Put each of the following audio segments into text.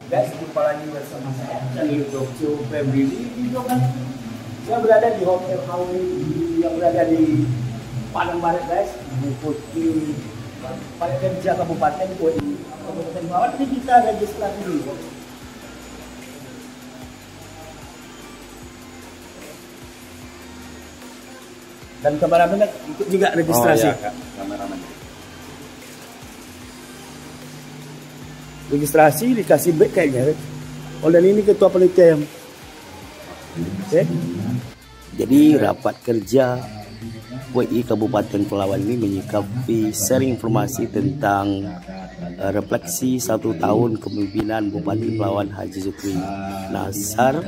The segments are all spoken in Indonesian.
Guys, jumpa lagi bersama saya dari Dokter Family Video kan. Saya berada di Hotel Hawaii yang berada di Padang Barat, guys. Mengikuti Balai Kerja Kabupaten Kabupaten Bawat. Ini kita registrasi dulu. Dan kameramen ikut juga registrasi. Oh, iya, kameramen. Registrasi dikasih back kayaknya. Oh, dan ini ketua panitia yang Jadi rapat kerja WI Kabupaten Pelawan ini menyikapi sharing informasi tentang refleksi 1 tahun kepemimpinan Bupati Pelawan Haji Zukri Nazar.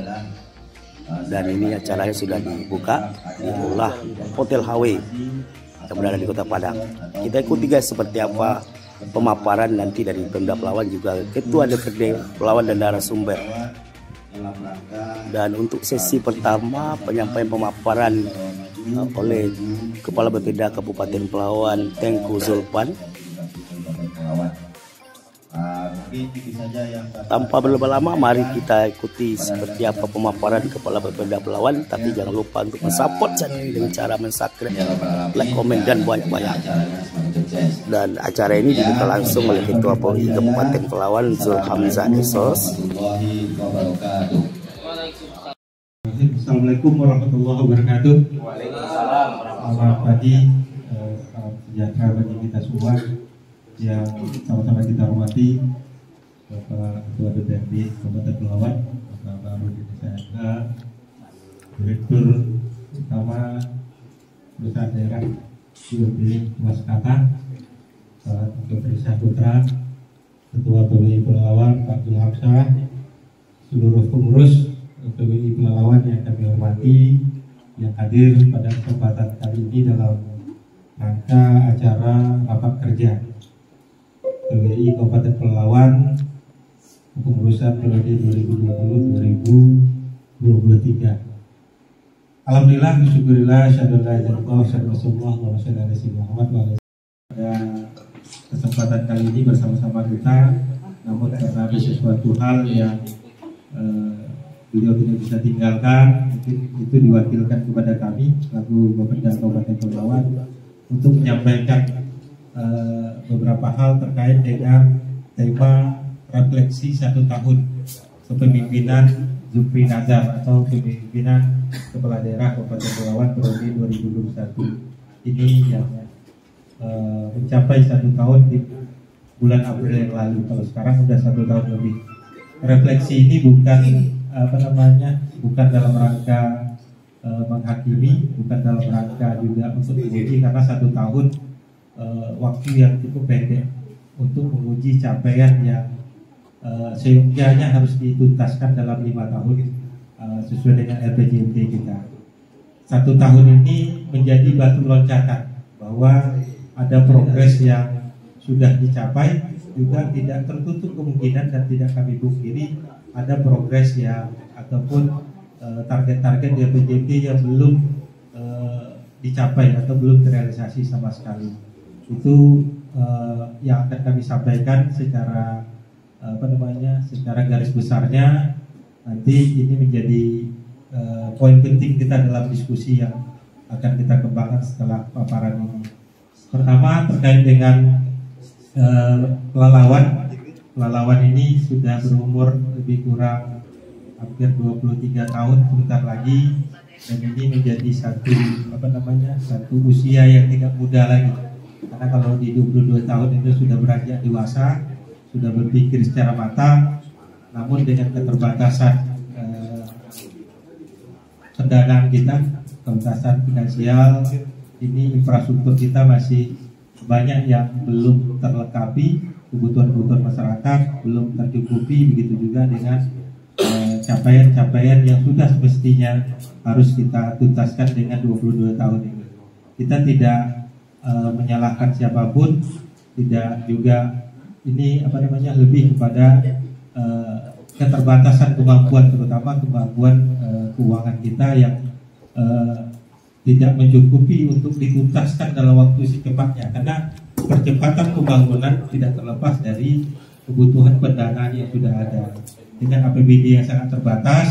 Dan ini acaranya sudah dibuka di Aula Hotel Hawaii yang berada di Kota Padang. Kita ikuti guys seperti apa pemaparan nanti dari Pemda Pelawan, juga Ketua DPRD Pelawan dan narasumber. Dan untuk sesi pertama penyampaian pemaparan oleh Kepala BPD Kabupaten Pelawan Tengku Zulpan. Tanpa berlama-lama, mari kita ikuti seperti apa pemaparan Kepala BPD Pelawan. Tapi jangan lupa untuk mensupport channel ini dengan cara mensubscribe, like, komen, dan banyak-banyak. Dan acara ini dibuka langsung oleh Ketua POI Kabupaten Pelawan Zulhamzah Esos. Assalamualaikum warahmatullahi wabarakatuh. Waalaikumsalam. Selamat pagi, salam sejahtera bagi kita semua yang sama-sama kita hormati Bapak Ketua DPRD Kabupaten Pelawan, Bapak Barudin Syahga, Direktur Utama Perusahaan Daerah UMB Waskata, Pak Dr. Putra, Ketua PWI Pelawan Pak Zulhamzah, seluruh pengurus PWI Pelawan yang kami hormati, yang hadir pada kesempatan kali ini dalam rangka acara rapat kerja PWI Kabupaten Pelawan kepengurusan periode 2020-2023. Alhamdulillah, syukurillah, syadallah, pada kesempatan kali ini bersama-sama kita, namun karena ada sesuatu hal yang beliau tidak bisa tinggalkan, mungkin itu diwakilkan kepada kami selaku Bapeda Kabupaten Pelawan untuk menyampaikan beberapa hal terkait dengan tema refleksi 1 tahun kepemimpinan Zukri Nazar atau kepemimpinan Kepala Daerah Kabupaten Pelawan periode 2021 ini yang mencapai 1 tahun di bulan April yang lalu. Kalau sekarang sudah 1 tahun lebih. Refleksi ini bukan bukan dalam rangka menghakimi, bukan dalam rangka juga untuk menguji, karena 1 tahun waktu yang cukup pendek untuk menguji capaian yang seyogyanya harus dituntaskan dalam 5 tahun sesuai dengan RPJMD kita. 1 tahun ini menjadi batu loncatan bahwa ada progres yang sudah dicapai, juga tidak tertutup kemungkinan dan tidak kami pungkiri ada progres yang ataupun target-target di RPJMD yang belum dicapai atau belum terrealisasi sama sekali. Itu yang akan kami sampaikan secara secara garis besarnya. Nanti ini menjadi poin penting kita dalam diskusi yang akan kita kembangkan setelah paparan ini. Pertama, terkait dengan Pelalawan ini sudah berumur lebih kurang hampir 23 tahun sebentar lagi, dan ini menjadi satu usia yang tidak muda lagi. Karena kalau di 22 tahun itu sudah beranjak dewasa, sudah berpikir secara matang, namun dengan keterbatasan pendanaan kita, keterbatasan finansial, ini infrastruktur kita masih banyak yang belum terlengkapi, kebutuhan-kebutuhan masyarakat belum tercukupi, begitu juga dengan capaian-capaian yang sudah semestinya harus kita tuntaskan dengan 22 tahun ini. Kita tidak menyalahkan siapapun, tidak juga ini lebih kepada keterbatasan kemampuan, terutama kemampuan keuangan kita yang tidak mencukupi untuk dituntaskan dalam waktu secepatnya. Karena percepatan pembangunan tidak terlepas dari kebutuhan pendanaan yang sudah ada. Dengan APBD yang sangat terbatas,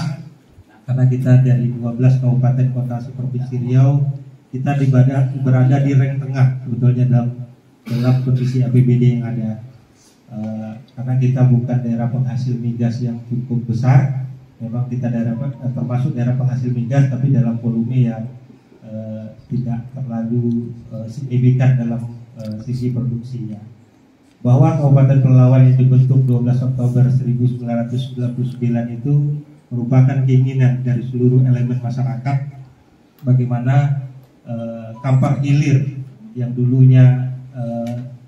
karena kita dari 12 kabupaten kota seprovinsi Riau, kita berada di rank tengah sebetulnya dalam kondisi APBD yang ada. Karena kita bukan daerah penghasil migas yang cukup besar, memang kita termasuk daerah penghasil migas, tapi dalam volume yang tidak terlalu signifikan dalam sisi produksinya. Bahwa Kabupaten Pelalawan yang dibentuk 12 Oktober 1999 itu merupakan keinginan dari seluruh elemen masyarakat bagaimana Kampar Hilir yang dulunya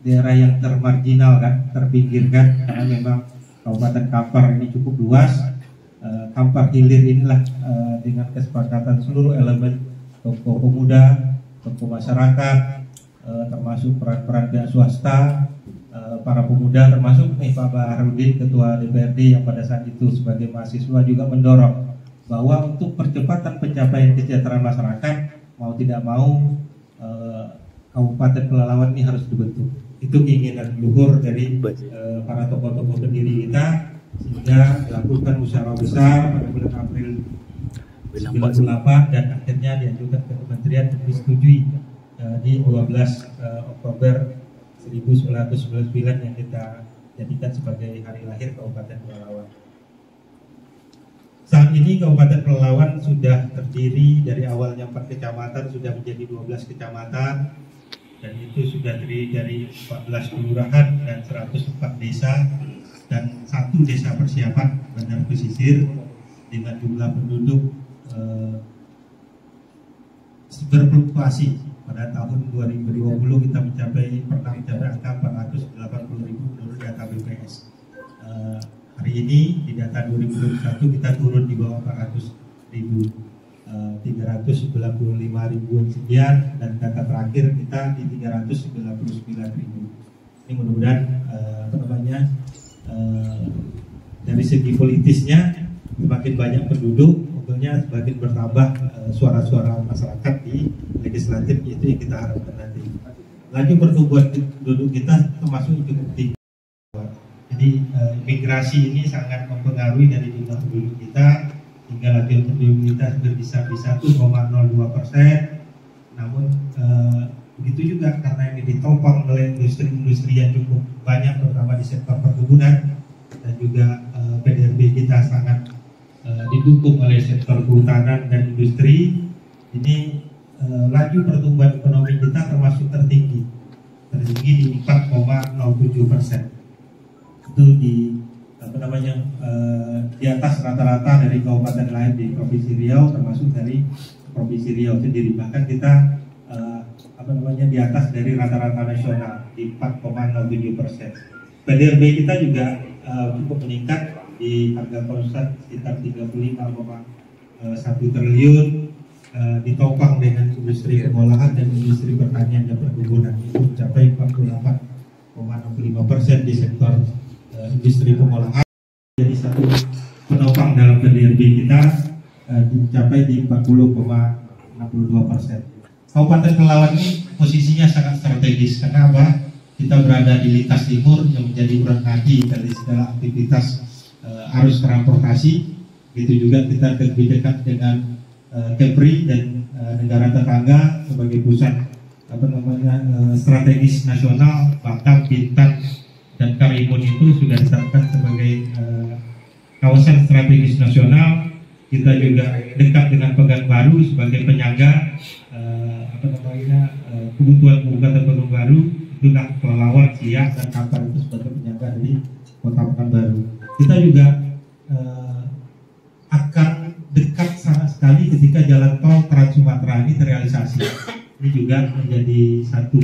daerah yang termarginalkan, terpinggirkan, karena memang Kabupaten Kampar ini cukup luas. Kampar Hilir inilah dengan kesepakatan seluruh elemen, tokoh pemuda, tokoh masyarakat, termasuk peran-peran pihak swasta, para pemuda, termasuk Pak Baharudin, Ketua DPRD yang pada saat itu sebagai mahasiswa juga mendorong bahwa untuk percepatan pencapaian kesejahteraan masyarakat, mau tidak mau Kabupaten Pelalawan ini harus dibentuk. Itu keinginan luhur dari para tokoh-tokoh pendiri kita, sehingga dilakukan musyawarah besar pada bulan April 98 dan akhirnya diajukan ke Kementerian dan disetujui di 12 Oktober 1999 yang kita jadikan sebagai hari lahir Kabupaten Pelalawan. Saat ini Kabupaten Pelalawan sudah terdiri dari awalnya 4 kecamatan sudah menjadi 12 kecamatan, dan itu sudah terdiri dari 14 kelurahan dan 104 desa dan 1 desa persiapan Bandar Pesisir dengan jumlah penduduk berfluktuasi. Pada tahun 2020 kita pernah mencapai angka 480.000 menurut data BPS. Hari ini di data 2021 kita turun di bawah 400.000, 395.000 sekian, dan data terakhir kita di 399.000. Ini mudah-mudahan dari segi politisnya semakin banyak penduduk, tentunya semakin bertambah suara-suara masyarakat di legislatif, itu yang kita harapkan nanti. Laju pertumbuhan penduduk kita termasuk cukup tinggi. Jadi migrasi ini sangat mempengaruhi dari jumlah penduduk kita, hingga laju penduduk kita berkisar di 1,02%. Namun begitu juga karena ini ditopang oleh industri-industri yang cukup banyak, terutama di sektor perkebunan, dan juga PDRB kita sangat didukung oleh sektor kehutanan dan industri. Ini laju pertumbuhan ekonomi kita termasuk tertinggi di 4,07%. Itu di atas rata-rata dari kabupaten lain di Provinsi Riau, termasuk dari Provinsi Riau sendiri. Bahkan kita di atas dari rata-rata nasional di 4,07%. PDRB kita juga cukup meningkat di harga konstan sekitar 35,1 triliun, ditopang dengan industri pengolahan dan industri pertanian dan perkebunan, itu mencapai 48,65% di sektor industri pengolahan. Jadi satu penopang dalam PDRB kita mencapai di 40,62%. Kabupaten Pelalawan ini posisinya sangat strategis. Karena apa? Kita berada di lintas timur yang menjadi urang nadi dari segala aktivitas arus transportasi. Begitu juga kita lebih dekat dengan Kepri dan negara tetangga sebagai pusat strategis nasional. Batam, Bintan, dan Karimun itu sudah ditetapkan sebagai kawasan strategis nasional. Kita juga dekat dengan Pekanbaru sebagai penyangga kebutuhan Kabupaten Pekanbaru. Itulah Pelalawan, Siak, dan Kampar itu sebagai penyangga dari Kota Pekanbaru. Kita juga akan dekat sangat sekali ketika jalan tol Trans Sumatera ini terrealisasi. Ini juga menjadi satu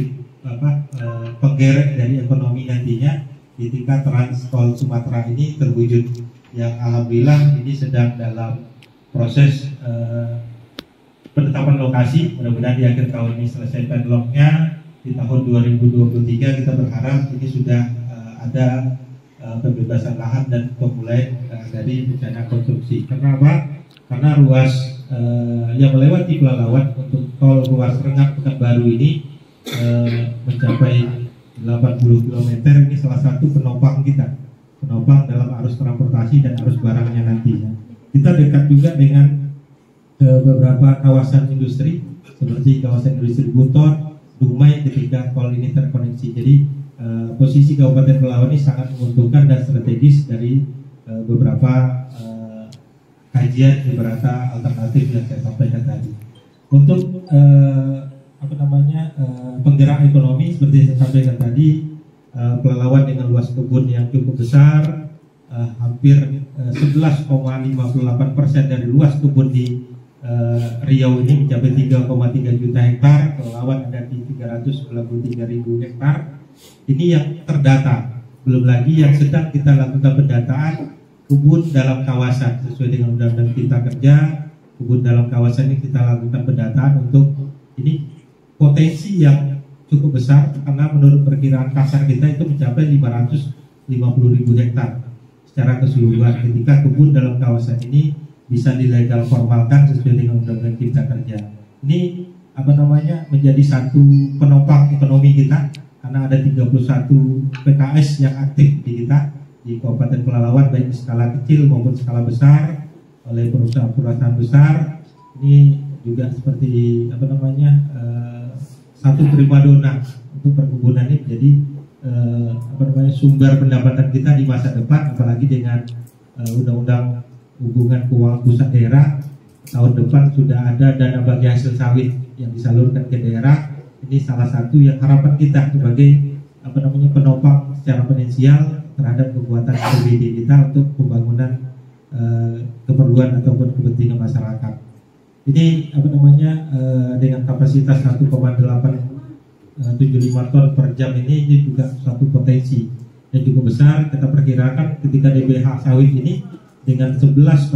penggerak dari ekonomi nantinya ketika Trans Tol Sumatera ini terwujud, yang alhamdulillah ini sedang dalam proses penetapan lokasi. Mudah-mudahan di akhir tahun ini selesai padlocknya. Di tahun 2023 kita berharap ini sudah ada pembebasan lahan dan pemulaian dari rencana konstruksi. Karena apa? Karena ruas yang melewati Pelalawan untuk tol ruas Rengat Pekanbaru ini mencapai 80 km. Ini salah satu penopang kita penopang dalam arus transportasi dan arus barangnya nantinya. Kita dekat juga dengan beberapa kawasan industri seperti kawasan industri Buton, Dumai ketika tol ini terkoneksi. Jadi posisi Kabupaten Pelalawan ini sangat menguntungkan dan strategis dari beberapa kajian beberapa alternatif yang saya sampaikan tadi. Untuk penggerak ekonomi seperti yang saya sampaikan tadi, Pelalawan dengan luas kebun yang cukup besar, hampir 11,58% dari luas kebun di Riau ini mencapai 3,3 juta hektar. Pelalawan ada di 393.000 hektar. Ini yang terdata. Belum lagi yang sedang kita lakukan pendataan kebun dalam kawasan sesuai dengan Undang-Undang Cipta Kerja. Kebun dalam kawasan ini kita lakukan pendataan untuk ini potensi yang cukup besar karena menurut perkiraan pasar kita itu mencapai 550.000 hektar secara keseluruhan. Ketika kebun dalam kawasan ini bisa dilegal formalkan sesuai dengan Undang-Undang Cipta Kerja. Ini menjadi satu penopang ekonomi kita karena ada 31 PKS yang aktif di kita di Kabupaten Pelalawan, baik skala kecil maupun skala besar oleh perusahaan-perusahaan besar. Ini juga seperti satu primadona untuk perkebunan ini menjadi sumber pendapatan kita di masa depan, apalagi dengan Undang-Undang Hubungan Keuangan Pusat Daerah. Tahun depan sudah ada dana bagi hasil sawit yang disalurkan ke daerah. Ini salah satu yang harapan kita sebagai penopang secara potensial terhadap kekuatan APBD kita untuk pembangunan keperluan ataupun kepentingan masyarakat. Ini dengan kapasitas 1,875 ton per jam ini juga suatu potensi yang cukup besar. Kita perkirakan ketika DBH sawit ini dengan 11,58%,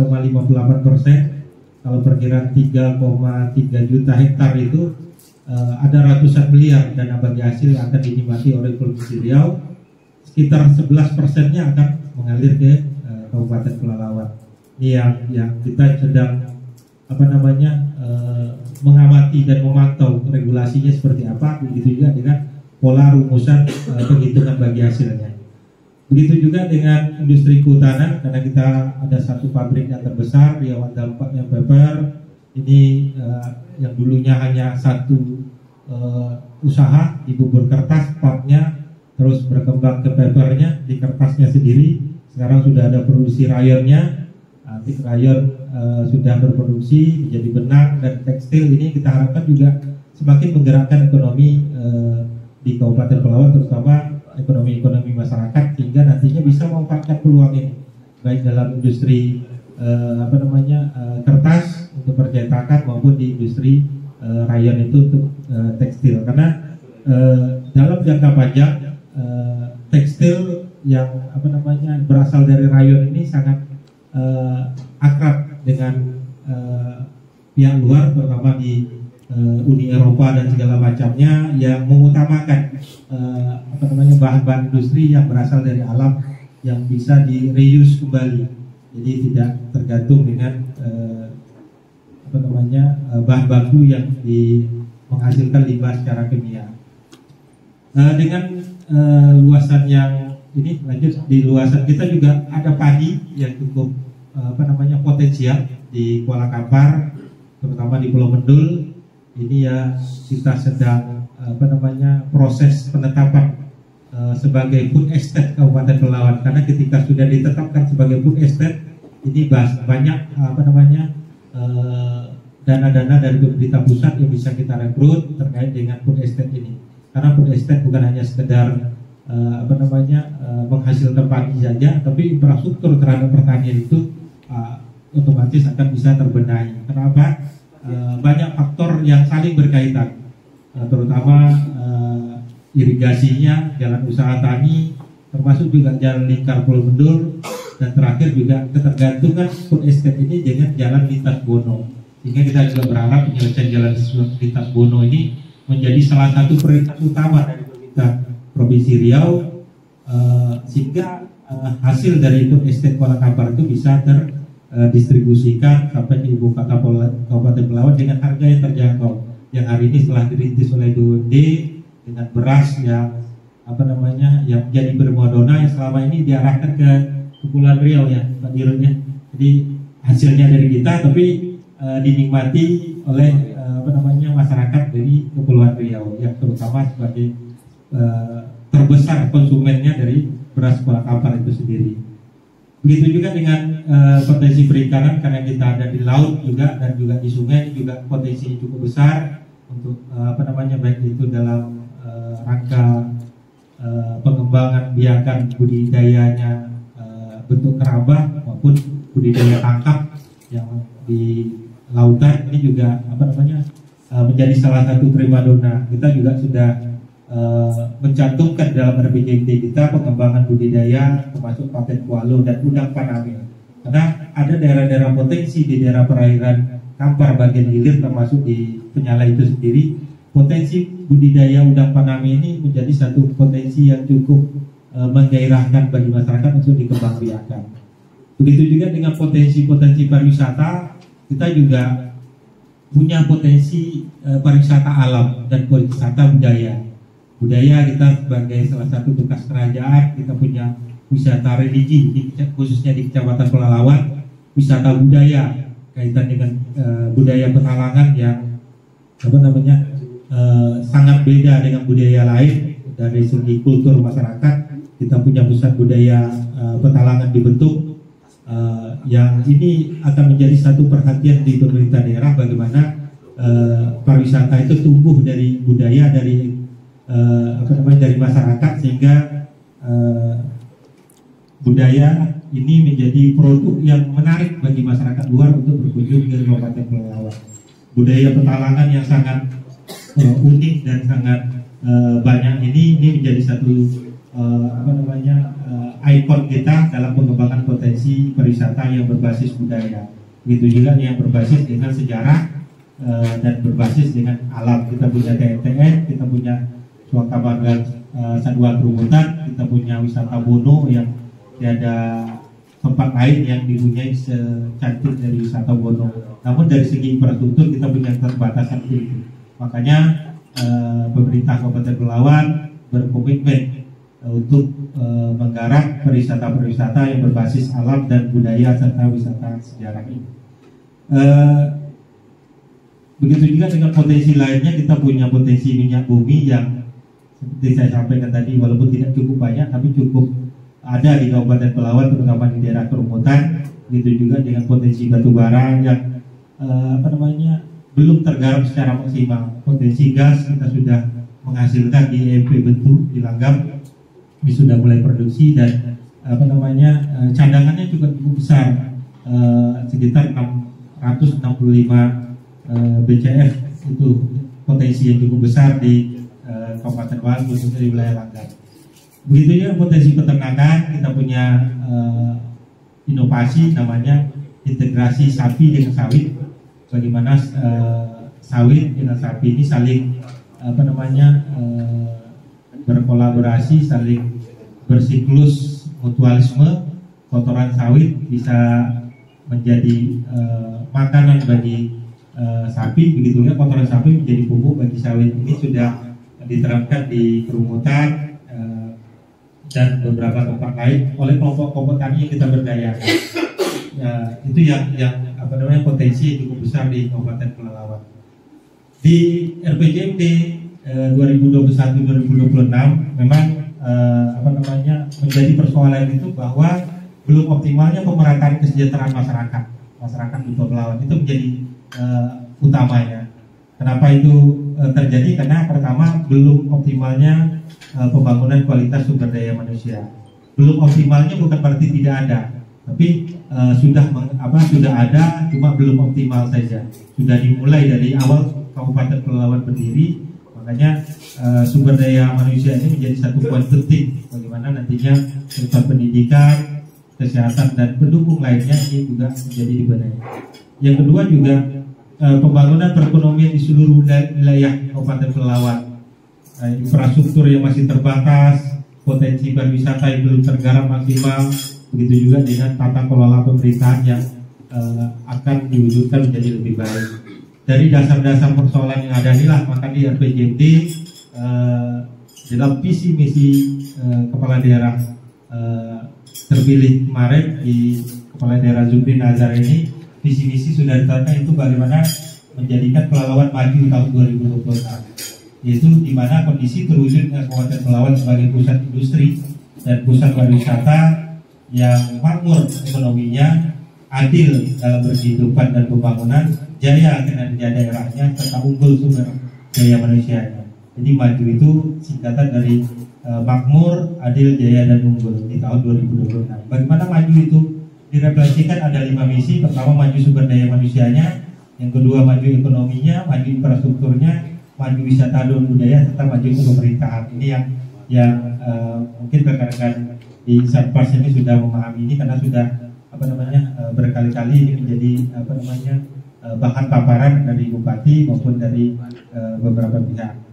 kalau perkiraan 3,3 juta hektar itu ada ratusan miliar dana bagi hasil yang akan dinikmati oleh Provinsi Riau. Sekitar 11%-nya akan mengalir ke Kabupaten Pelalawan. Ini yang kita sedang mengamati dan memantau regulasinya seperti apa. Begitu juga dengan pola rumusan penghitungan bagi hasilnya. Begitu juga dengan industri kehutanan, karena kita ada satu pabrik yang terbesar, Riau Dampak yang Paper. Ini yang dulunya hanya satu usaha di bubur kertas, papnya, terus berkembang ke papernya, di kertasnya sendiri. Sekarang sudah ada produksi rayonnya, nanti rayon sudah berproduksi menjadi benang dan tekstil. Ini kita harapkan juga semakin menggerakkan ekonomi di Kabupaten Pelalawan, terutama ekonomi masyarakat, sehingga nantinya bisa memanfaatkan peluang ini baik dalam industri kertas untuk percetakan maupun di industri rayon itu untuk tekstil. Karena dalam jangka panjang tekstil yang berasal dari rayon ini sangat akrab dengan pihak luar, terutama di Uni Eropa dan segala macamnya, yang mengutamakan bahan-bahan industri yang berasal dari alam yang bisa di reuse kembali. Jadi tidak tergantung dengan bahan baku yang menghasilkan limbah secara kimia. Dengan luasan yang ini, lanjut di luasan kita juga ada padi yang cukup potensial di Kuala Kampar, terutama di Pulau Mendul. Ini ya kita sedang proses penetapan sebagai food estate Kabupaten Pelalawan, karena ketika sudah ditetapkan sebagai food estate ini banyak dana-dana dari pemerintah pusat yang bisa kita rekrut terkait dengan food estate ini. Karena food estate bukan hanya sekedar menghasilkan padi saja, tapi infrastruktur terhadap pertanian itu otomatis akan bisa terbenahi. Kenapa? Banyak faktor yang saling berkaitan, terutama irigasinya, jalan usaha tani, termasuk juga jalan lingkar Pulau Mendul, dan terakhir juga ketergantungan food estate ini dengan jalan lintas Bono. Sehingga kita juga berharap penyelesaian jalan lintas Bono ini menjadi salah satu prioritas utama dari pemerintah Provinsi Riau, sehingga hasil dari food estate Kuala Kampar itu bisa terdistribusikan sampai di ibu kota Kabupaten Pelalawan dengan harga yang terjangkau. Yang hari ini setelah dirintis oleh BUMD dengan beras yang yang jadi primadona yang selama ini diarahkan ke Kepulauan Riau ya Pak Dirut ya. Jadi hasilnya dari kita tapi dinikmati oleh masyarakat dari Kepulauan Riau yang terutama sebagai terbesar konsumennya dari beras kuala kampar itu sendiri. Begitu juga dengan potensi perikanan, karena kita ada di laut juga dan juga di sungai juga potensi cukup besar untuk baik itu dalam rangka pengembangan biakan budidayanya bentuk keramba maupun budidaya tangkap yang di lautan. Ini juga menjadi salah satu primadona. Kita juga sudah mencantumkan dalam RPJMD kita pengembangan budidaya termasuk paten kualo dan udang Paname. Karena ada daerah-daerah potensi di daerah perairan Kampar bagian hilir termasuk di Penyala itu sendiri, potensi budidaya udang Paname ini menjadi satu potensi yang cukup menggairahkan bagi masyarakat untuk dikembangbiakan. Begitu juga dengan potensi-potensi pariwisata, kita juga punya potensi pariwisata alam dan pariwisata budaya. Budaya kita sebagai salah satu bekas kerajaan, kita punya wisata religi khususnya di Kecamatan Pelalawan, wisata budaya kaitan dengan budaya Petalangan yang sangat beda dengan budaya lain dari segi kultur masyarakat. Kita punya pusat budaya Petalangan dibentuk yang ini akan menjadi satu perhatian di pemerintah daerah bagaimana pariwisata itu tumbuh dari budaya dari masyarakat sehingga budaya ini menjadi produk yang menarik bagi masyarakat luar untuk berkunjung ke Kabupaten Pelalawan. Budaya Petalangan yang sangat unik dan sangat banyak ini menjadi satu ikon kita dalam pengembangan potensi pariwisata yang berbasis budaya. Begitu juga yang berbasis dengan sejarah dan berbasis dengan alam. Kita punya TNTN, kita punya Suaka Marga Sadua Kerumutan, kita punya wisata Bono yang tiada tempat lain yang dipunyai secantik dari wisata Bono. Namun dari segi infrastruktur kita punya keterbatasan itu. Makanya pemerintah Kabupaten Pelalawan berkomitmen untuk menggarap pariwisata-pariwisata yang berbasis alam dan budaya serta wisata sejarah ini. Begitu juga dengan potensi lainnya, kita punya potensi minyak bumi yang seperti saya sampaikan tadi, walaupun tidak cukup banyak tapi cukup ada di Kabupaten Pelalawan, terutama di daerah Kerumutan. Begitu juga dengan potensi batu bara yang belum tergarap secara maksimal. Potensi gas kita sudah menghasilkan di EMP Bentu di Langgam, ini sudah mulai produksi dan cadangannya juga cukup besar, sekitar 665 BCF. Itu potensi yang cukup besar di Kabupaten Pelalawan, khususnya di wilayah Langgam. Begitu ya potensi peternakan, kita punya inovasi namanya integrasi sapi dengan sawit. Bagaimana sawit dengan sapi ini saling berkolaborasi, saling bersiklus mutualisme. Kotoran sawit bisa menjadi makanan bagi sapi, begitu juga kotoran sapi menjadi pupuk bagi sawit. Ini sudah diterapkan di Kerumutan dan beberapa tempat lain oleh kelompok-kelompok tani yang kita berdayakan. Itu yang potensi yang cukup besar di Kabupaten Pelalawan. Di RPJMD 2021-2026 memang menjadi persoalan itu bahwa belum optimalnya pemerataan kesejahteraan masyarakat di Pelalawan itu menjadi utamanya. Kenapa itu terjadi? Karena pertama belum optimalnya pembangunan kualitas sumber daya manusia. Belum optimalnya bukan berarti tidak ada, tapi sudah ada, cuma belum optimal saja. Sudah dimulai dari awal Kabupaten Pelalawan berdiri, makanya sumber daya manusia ini menjadi satu poin penting. Bagaimana nantinya sektor pendidikan, kesehatan dan pendukung lainnya ini juga menjadi dibenahi. Yang kedua juga pembangunan perekonomian di seluruh wilayah Kabupaten Pelalawan. Infrastruktur yang masih terbatas, potensi pariwisata yang belum tergarap maksimal, begitu juga dengan tata kelola pemerintahan yang akan diwujudkan menjadi lebih baik. Dari dasar-dasar persoalan yang ada inilah maka di RPJMD dalam visi misi kepala daerah terpilih kemarin di kepala daerah Zubri Nazar ini, visi misi sudah ditetapkan itu bagaimana menjadikan Pelalawan maju tahun 2026, yaitu di mana kondisi terwujudnya Kabupaten Pelalawan sebagai pusat industri dan pusat pariwisata yang makmur ekonominya, adil dalam berkehidupan dan pembangunan, jaya kinerja daerahnya, serta unggul sumber daya manusianya. Jadi maju itu singkatan dari makmur, adil, jaya, dan unggul di tahun 2026. Bagaimana maju itu direfleksikan ada 5 misi. Pertama, maju sumber daya manusianya. Yang kedua, maju ekonominya, maju infrastrukturnya, maju wisata dan budaya, serta maju pemerintahan. Ini yang mungkin rekan-rekan di Satpas ini sudah memahami ini karena sudah berkali-kali ini menjadi bahan paparan dari bupati maupun dari beberapa pihak.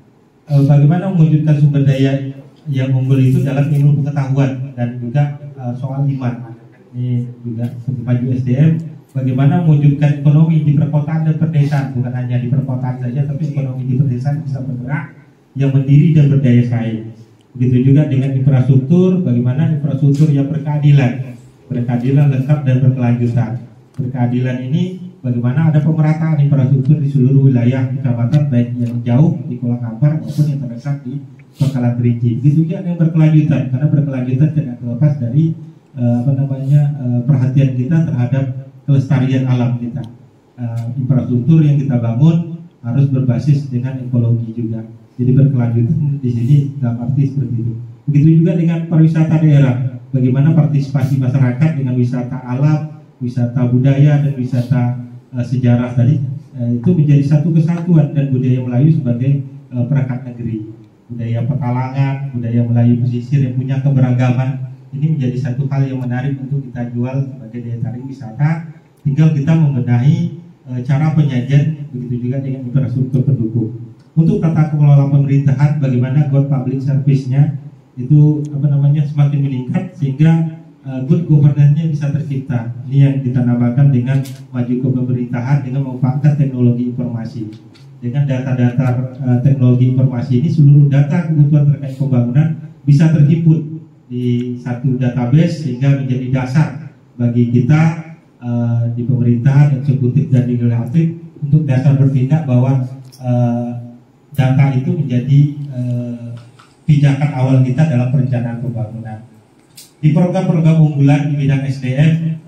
Bagaimana mewujudkan sumber daya yang unggul itu dalam ilmu pengetahuan dan juga soal iman. Ini juga seperti maju SDM. Bagaimana mewujudkan ekonomi di perkotaan dan perdesaan, bukan hanya di perkotaan saja, tapi ekonomi di perdesaan bisa bergerak, yang mandiri dan berdaya saing. Begitu juga dengan infrastruktur, bagaimana infrastruktur yang berkeadilan, lengkap dan berkelanjutan. Berkeadilan ini bagaimana ada pemerataan infrastruktur di seluruh wilayah kecamatan, baik yang jauh di Kolakampar maupun yang terdekat di Pangkalan Kerinci. Begitu juga yang berkelanjutan, karena berkelanjutan tidak terlepas dari perhatian kita terhadap kelestarian alam kita. Infrastruktur yang kita bangun harus berbasis dengan ekologi juga. Jadi berkelanjutan di sini dalam arti seperti itu. Begitu juga dengan pariwisata daerah. Bagaimana partisipasi masyarakat dengan wisata alam, wisata budaya, dan wisata sejarah tadi itu menjadi satu kesatuan, dan budaya Melayu sebagai perekat negeri. Budaya Pekalangan, budaya Melayu pesisir yang punya keberagaman, ini menjadi satu hal yang menarik untuk kita jual sebagai daya tarik wisata. Tinggal kita membenahi cara penyajian, begitu juga dengan infrastruktur pendukung. Untuk tata kelola pemerintahan, bagaimana good public service-nya itu semakin meningkat sehingga good governance-nya bisa tercipta. Ini yang ditanamkan dengan maju ke pemerintahan dengan memanfaatkan teknologi informasi. Dengan data-data teknologi informasi ini, seluruh data kebutuhan terkait pembangunan bisa terhimpun di satu database sehingga menjadi dasar bagi kita di pemerintahan, eksekutif dan legislatif untuk dasar bertindak bahwa data itu menjadi pijakan awal kita dalam perencanaan pembangunan. Di program-program unggulan di bidang SDM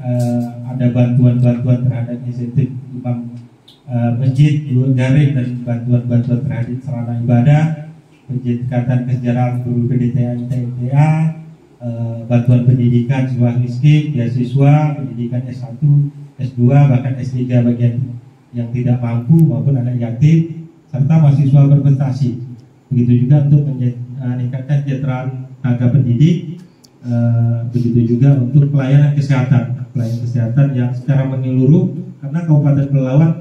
ada bantuan-bantuan terhadap insentif imam masjid, garing, dan bantuan-bantuan terhadap sarana ibadah, peningkatan kesejahteraan guru PDTA, TMTA, bantuan pendidikan siswa miskin, beasiswa, pendidikan S1, S2, bahkan S3 bagian yang tidak mampu maupun anak yatim, serta mahasiswa berprestasi. Begitu juga untuk meningkatkan kesejahteraan tenaga pendidik, begitu juga untuk pelayanan kesehatan yang secara menyeluruh, karena Kabupaten Pelalawan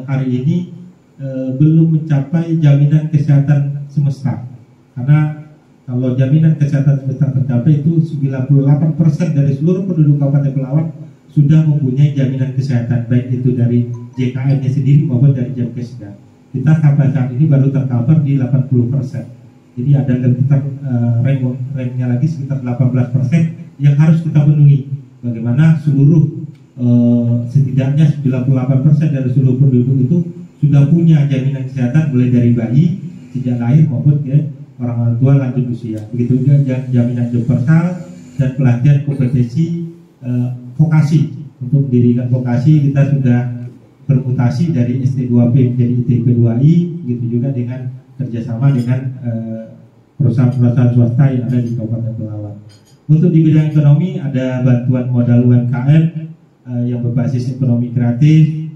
hari ini belum mencapai jaminan kesehatan semesta. Karena kalau jaminan kesehatan semesta tercapai itu 98% dari seluruh penduduk Kabupaten Pelalawan sudah mempunyai jaminan kesehatan, baik itu dari JKN-nya sendiri maupun dari Jamkesda. Kita sampai saat ini baru tercover di 80%. Jadi ada sekitar remnya lagi sekitar 18% yang harus kita penuhi. Bagaimana seluruh setidaknya 98% dari seluruh penduduk itu sudah punya jaminan kesehatan, mulai dari bayi sejak lahir maupun orang tua lanjut usia. Begitu juga jaminan universal dan pelatihan kompetensi vokasi. Untuk mendirikan vokasi kita sudah bermutasi dari ST2P menjadi ITP2I, begitu juga dengan kerjasama dengan perusahaan-perusahaan swasta yang ada di Kabupaten Pelalawan. Untuk di bidang ekonomi ada bantuan modal UMKM yang berbasis ekonomi kreatif.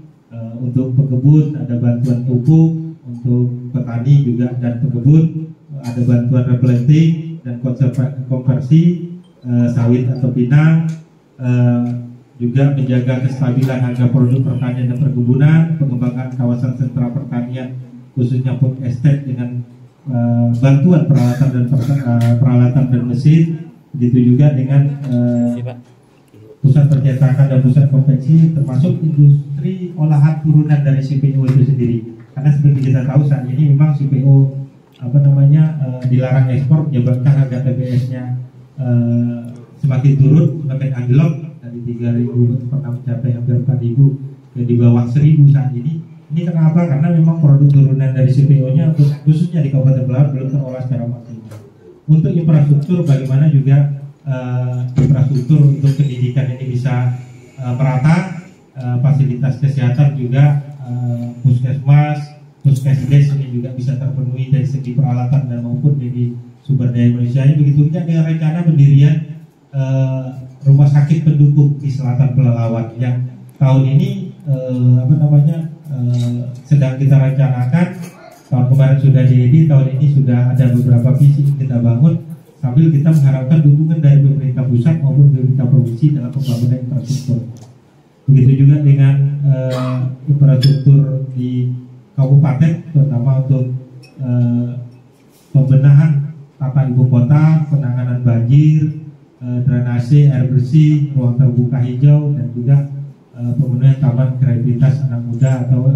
Untuk pekebun ada bantuan pupuk, untuk petani juga dan pekebun ada bantuan replanting dan konversi sawit atau pinang. Juga menjaga kestabilan harga produk pertanian dan perkebunan, pengembangan kawasan sentra pertanian khususnya food estate dengan bantuan peralatan dan mesin, begitu juga dengan pusat percetakan dan pusat konveksi, termasuk industri olahan turunan dari CPO itu sendiri. Karena seperti kita tahu saat ini memang CPO dilarang ekspor, menyebabkan harga TBS-nya semakin turun, semakin anjlok dari 3.000 pernah mencapai hampir 4.000 ke di bawah 1.000 saat ini. Ini kenapa? Karena memang produk turunan dari CPO-nya khususnya di Kabupaten Pelawat belum terolah secara maksimal. Untuk infrastruktur, bagaimana juga infrastruktur untuk pendidikan ini bisa merata, fasilitas kesehatan juga, puskesmas, puskesdes ini juga bisa terpenuhi dari segi peralatan dan maupun dari sumber daya manusianya. Begitu juga dengan rencana pendirian rumah sakit pendukung di Selatan Pelalawan yang tahun ini sedang kita rencanakan. Tahun kemarin sudah diedit, tahun ini sudah ada beberapa visi yang kita bangun sambil kita mengharapkan dukungan dari pemerintah pusat maupun pemerintah provinsi dalam pembangunan infrastruktur. Begitu juga dengan infrastruktur di kabupaten, terutama untuk pembenahan tata ibu kota, penanganan banjir, drainase, air bersih, ruang terbuka hijau, dan juga pemenuhan taman kreativitas anak muda atau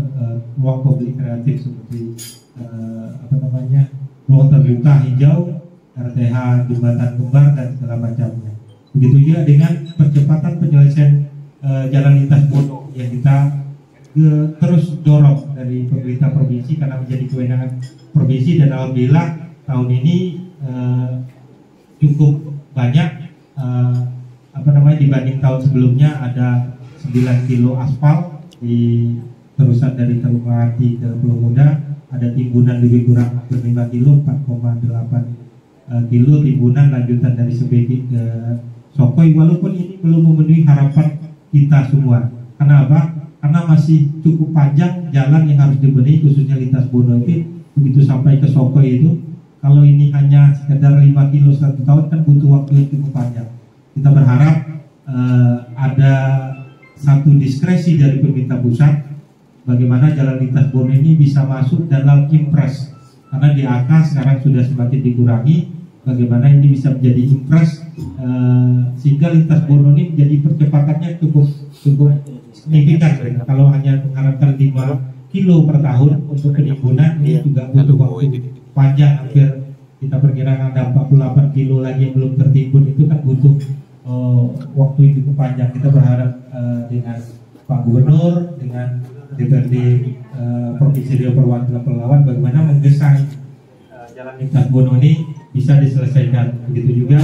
ruang publik kreatif seperti ruang terbuka hijau, RTH, jembatan kembar, dan segala macamnya. Begitu juga dengan percepatan penyelesaian jalan lintas Bono yang kita terus dorong dari pemerintah provinsi karena menjadi kewenangan provinsi, dan alhamdulillah tahun ini cukup banyak dibanding tahun sebelumnya. Ada 9 kilo aspal di terusan dari Telukmati ke Pulau Muda, ada timbunan lebih kurang 5 kilo, 4,8 kilo timbunan lanjutan dari Sebeki ke Sokoi, walaupun ini belum memenuhi harapan kita semua. Kenapa? Karena masih cukup panjang jalan yang harus dibenahi, khususnya lintas Bono itu. Begitu sampai ke Sokoi itu, kalau ini hanya sekedar 5 kilo 1 tahun kan butuh waktu yang cukup panjang. Kita berharap ada satu diskresi dari pemerintah pusat bagaimana jalan lintas Bono ini bisa masuk dalam impres, karena di AK sekarang sudah semakin dikurangi. Bagaimana ini bisa menjadi impres sehingga lintas Bono ini menjadi percepatannya cukup signifikan. Kalau hanya mengharapkan 5 kilo per tahun untuk penimbunan, ini juga butuh waktu panjang, hampir kita perkirakan ada 48 kilo lagi yang belum tertimbun. Itu kan butuh waktu yang cukup panjang. Kita berharap dengan Pak Gubernur, dengan DPRD Provinsi Riau Perwakilan Pelalawan, bagaimana menggeser jalan lintas Bono ini bisa diselesaikan. Begitu juga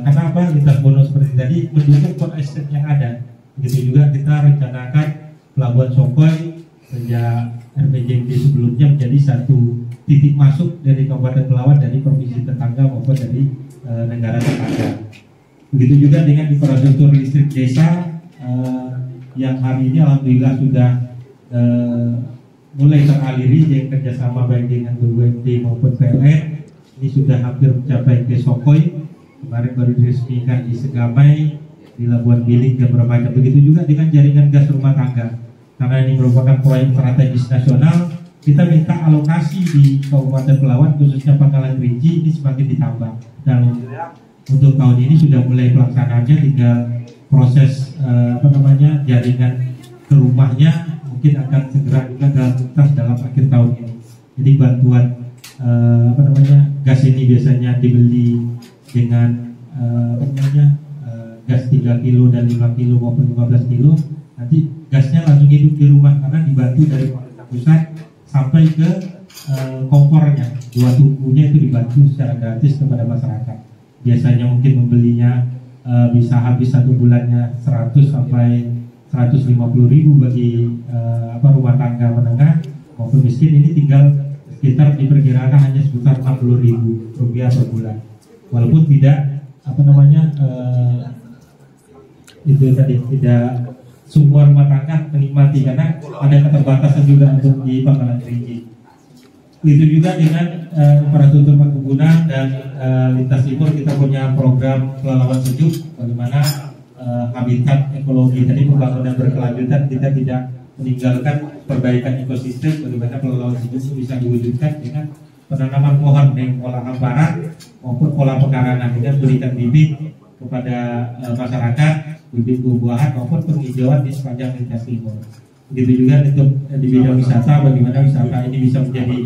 karena lintas Bono seperti tadi mendukung port estate yang ada. Begitu juga kita rencanakan Pelabuhan Sokoi sejak RPJMD sebelumnya menjadi satu titik masuk dari Kabupaten Pelawat, dari provinsi tetangga maupun dari negara tetangga. Begitu juga dengan infrastruktur listrik desa yang hari ini alhamdulillah sudah mulai teraliri dengan kerjasama baik dengan BUMD maupun PLN. Ini sudah hampir mencapai ke Sokoi. Kemarin baru diresmikan di Segamai, di Labuan Bilik, dan bermacam. Begitu juga dengan jaringan gas rumah tangga. Karena ini merupakan proyek strategis nasional, kita minta alokasi di Kabupaten Pelawat khususnya Pangkalan Kerinci ini semakin ditambah. Dan untuk tahun ini sudah mulai pelaksanaannya, tinggal proses jaringan ke rumahnya mungkin akan segera juga tuntas dalam akhir tahun ini. Jadi bantuan gas ini biasanya dibeli dengan gas 3 kilo dan 5 kilo maupun 15 kilo. Nanti gasnya langsung hidup di rumah karena dibantu dari pemerintah pusat sampai ke kompornya. 2 tungkunya itu dibantu secara gratis kepada masyarakat. Biasanya mungkin membelinya bisa habis 1 bulannya 100 sampai 150 ribu bagi rumah tangga menengah maupun miskin. Ini tinggal sekitar diperkirakan hanya sekitar 60 ribu rupiah per bulan. Walaupun tidak itu tadi tidak semua rumah tangga menikmati karena ada keterbatasan juga untuk di Pangkalan Kerinci. Itu juga dengan infrastruktur perkebunan dan lintas timur kita punya program Pelalawan Sejuk, bagaimana habitat ekologi tadi pembangunan berkelanjutan, kita tidak meninggalkan perbaikan ekosistem, bagaimana Pelalawan Sejuk bisa diwujudkan dengan penanaman pohon dengan pola hamparan maupun pola pekarangan, dengan berikan bibit kepada masyarakat, bibit buah-buahan maupun penghijauan di sepanjang lintas timur. Begitu juga untuk di bidang wisata, bagaimana wisata ini bisa menjadi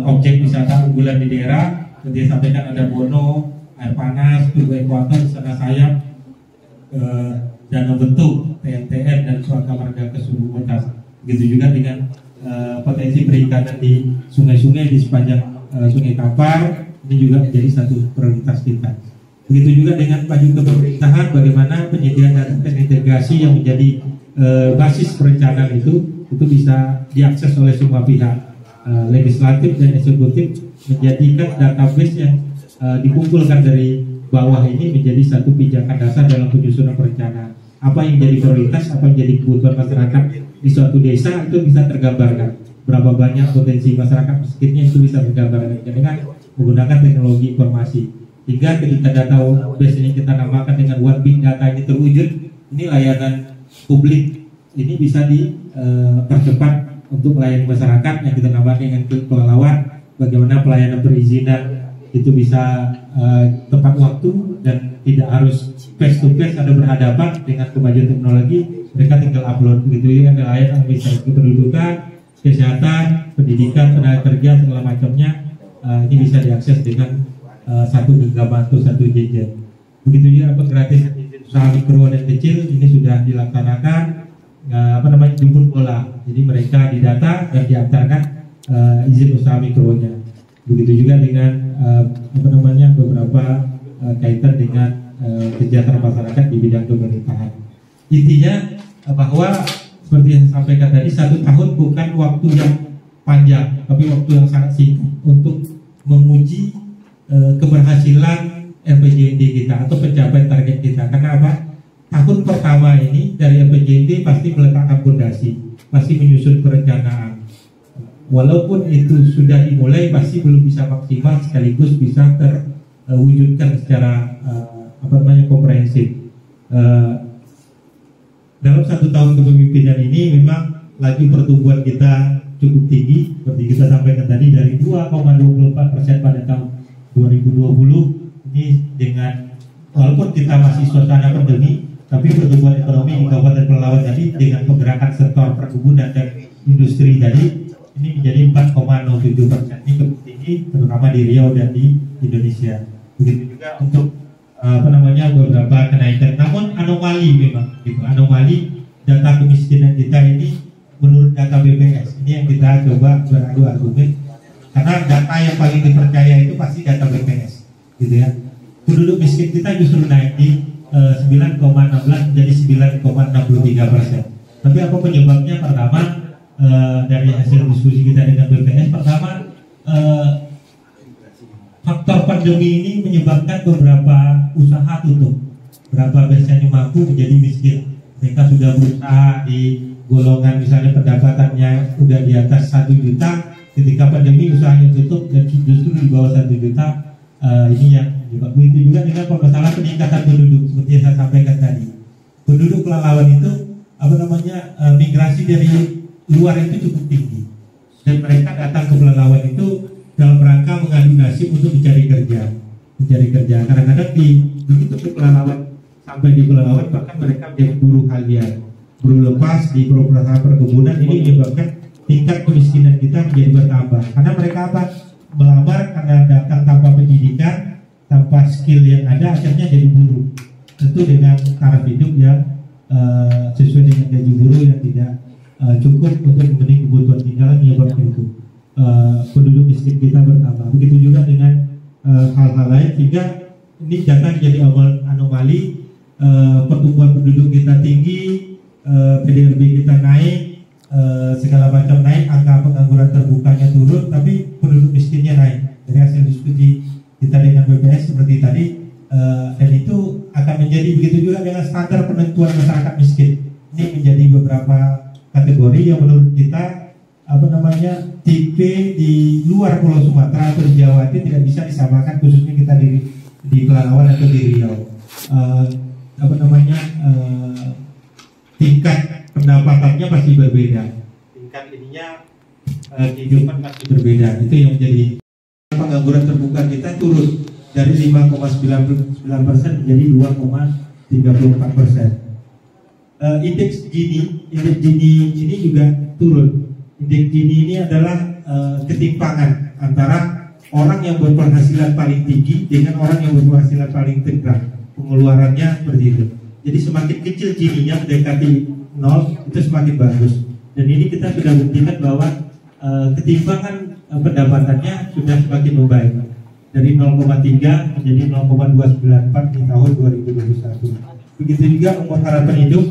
objek wisata unggulan di daerah. Seperti sampaikan ada Bono, air panas, Tugu Ekuator, Sana Sayap, Danau Bentuk, TNTN dan Suaka Marga Kesubutan. Begitu juga dengan potensi perikanan di sungai-sungai di sepanjang Sungai Kampar, ini juga menjadi satu prioritas kita. Begitu juga dengan maju ke pemerintahan, bagaimana penyediaan data integrasi yang menjadi basis perencanaan itu bisa diakses oleh semua pihak, legislatif dan eksekutif, menjadikan database yang dikumpulkan dari bawah ini menjadi satu pijakan dasar dalam penyusunan perencanaan. Apa yang jadi prioritas, apa yang jadi kebutuhan masyarakat di suatu desa itu bisa tergambarkan. Berapa banyak potensi masyarakat miskinnya itu bisa tergambarkan dengan menggunakan teknologi informasi. Hingga ketika database ini kita namakan dengan One Big Data ini terwujud, ini layanan publik ini bisa dipercepat untuk melayani masyarakat yang kita namakan dengan kelelawar. Bagaimana pelayanan perizinan itu bisa tepat waktu dan tidak harus face to face atau berhadapan dengan kemajuan teknologi. Mereka tinggal upload, begitu ya, ada layanan bisa kependudukan, kesehatan, pendidikan, tenaga kerja, segala macamnya. Ini bisa diakses dengan satu genggaman atau satu gadget. Begitu juga penggratisan usaha mikro dan kecil ini sudah dilaksanakan jemput bola. Jadi mereka didata dan diantarkan izin usaha mikronya. Begitu juga dengan beberapa kaitan dengan kesejahteraan masyarakat di bidang pemerintahan. Intinya bahwa seperti yang saya sampaikan tadi, 1 tahun bukan waktu yang panjang, tapi waktu yang sangat singkat untuk menguji keberhasilan RPJMD kita atau pencapaian target kita. Karena apa? Tahun pertama ini dari RPJMD pasti meletakkan fondasi, pasti menyusun perencanaan. Walaupun itu sudah dimulai, pasti belum bisa maksimal sekaligus bisa terwujudkan secara komprehensif. Dalam 1 tahun kepemimpinan ini memang laju pertumbuhan kita cukup tinggi, seperti kita sampaikan tadi, dari 2,24% pada tahun 2020 ini, dengan walaupun kita masih suasana pandemi, tapi pertumbuhan ekonomi di Kabupaten Pelalawan tadi dengan pergerakan sektor perkebunan dan industri tadi ini menjadi 4,07%. Ini cukup tinggi, terutama di Riau dan di Indonesia. Begitu juga untuk beberapa kenaikan. Namun anomali memang, gitu. Anomali data kemiskinan kita ini menurut data BPS ini yang kita coba beradu argumen, karena data yang paling dipercaya itu pasti data BPS, gitu ya. Penduduk miskin kita justru naik di 9,16 menjadi 9,63%. Tapi apa penyebabnya? Pertama, dari hasil diskusi kita dengan BPS, pertama faktor pandemi ini menyebabkan beberapa usaha tutup, beberapa biasanya mampu menjadi miskin. Mereka sudah berusaha di golongan misalnya pendapatannya sudah di atas 1 juta, ketika pandemi usahanya tutup dan justru di bawah 1 juta. Ini yang menyebabkan. Begitu juga dengan permasalahan peningkatan penduduk, seperti yang saya sampaikan tadi. Penduduk Pelalawan itu migrasi dari luar itu cukup tinggi, dan mereka datang ke Pelalawan itu dalam rangka mengadu nasib untuk mencari kerja. Kadang-kadang begitu ke Pelalawan, sampai di Pelalawan bahkan mereka menjadi buruh harian, buruh lepas di perusahaan perkebunan. Ini menyebabkan tingkat kemiskinan kita menjadi bertambah, karena mereka melamar karena datang tanpa pendidikan, tanpa skill yang ada, akhirnya jadi buruh. Tentu dengan taraf hidup yang sesuai dengan gaji buruh yang tidak cukup untuk memenuhi kebutuhan tinggal, menyebabkan itu penduduk miskin kita bertambah. Begitu juga dengan hal-hal lain, sehingga ini data menjadi anomali. Pertumbuhan penduduk kita tinggi, PDRB kita naik, segala macam naik, angka pengangguran terbukanya turun, tapi penduduk miskinnya naik. Dari hasil diskusi kita dengan BPS seperti tadi, dan itu akan menjadi begitu juga dengan standar penentuan masyarakat miskin. Ini menjadi beberapa kategori yang menurut kita tipe di luar Pulau Sumatera atau di Jawa itu tidak bisa disamakan, khususnya kita di Pelalawan atau di Riau. Tingkat pendapatannya pasti berbeda, tingkat kehidupan pasti berbeda. Itu yang menjadi pengangguran terbuka kita turun dari 5,99% menjadi 2,34%. Indeks Gini ini juga turun. Indeks Gini ini adalah ketimpangan antara orang yang berpenghasilan paling tinggi dengan orang yang berpenghasilan paling rendah. Pengeluarannya seperti itu. Jadi semakin kecil Gini-nya mendekati 0 itu semakin bagus. Dan ini kita sudah buktikan bahwa ketimbangan pendapatannya sudah semakin membaik dari 0,3 menjadi 0,294 di tahun 2021. Begitu juga umur harapan hidup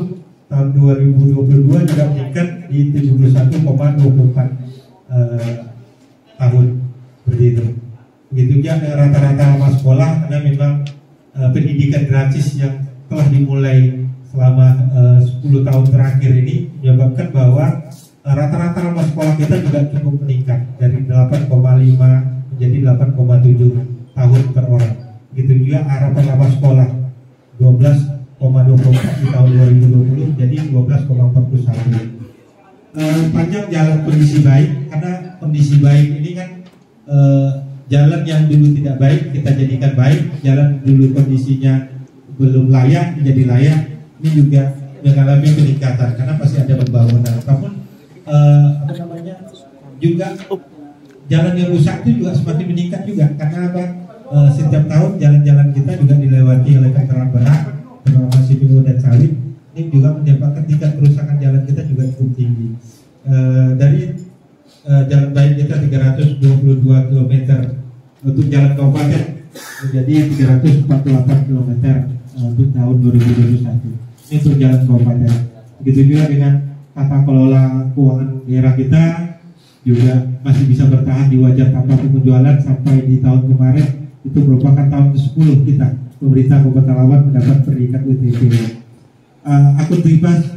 tahun 2022 juga meningkat di 71,24 tahun seperti itu. Begitu juga rata-rata lama sekolah, karena memang pendidikan gratis yang telah dimulai selama 10 tahun terakhir ini menyebabkan bahwa rata-rata lama sekolah kita juga cukup meningkat dari 8,5 menjadi 8,7 tahun per orang. Begitu juga harapan lama sekolah 12,24 di tahun 2020 jadi 12,41. Panjang jalan kondisi baik, karena kondisi baik ini kan jalan yang dulu tidak baik kita jadikan baik, jalan dulu kondisinya belum layak menjadi layak, ini juga mengalami peningkatan karena pasti ada pembangunan. Namun juga jalan yang rusak itu juga semakin meningkat juga karena apa? Setiap tahun jalan-jalan kita juga dilewati oleh kendaraan berat, terutama CPO dan sawit. Ini juga menyebabkan tingkat kerusakan jalan kita juga cukup tinggi. Dari jalan baik kita 322 km untuk jalan kabupaten menjadi 348 km untuk tahun 2021. Ini untuk jalan kabupaten. Begitu juga dengan tata kelola keuangan daerah kita juga masih bisa bertahan di wajah tanpa penjualan sampai di tahun kemarin. Itu merupakan tahun ke-10 kita pemerintah Kabupaten Pelalawan mendapat predikat WTP.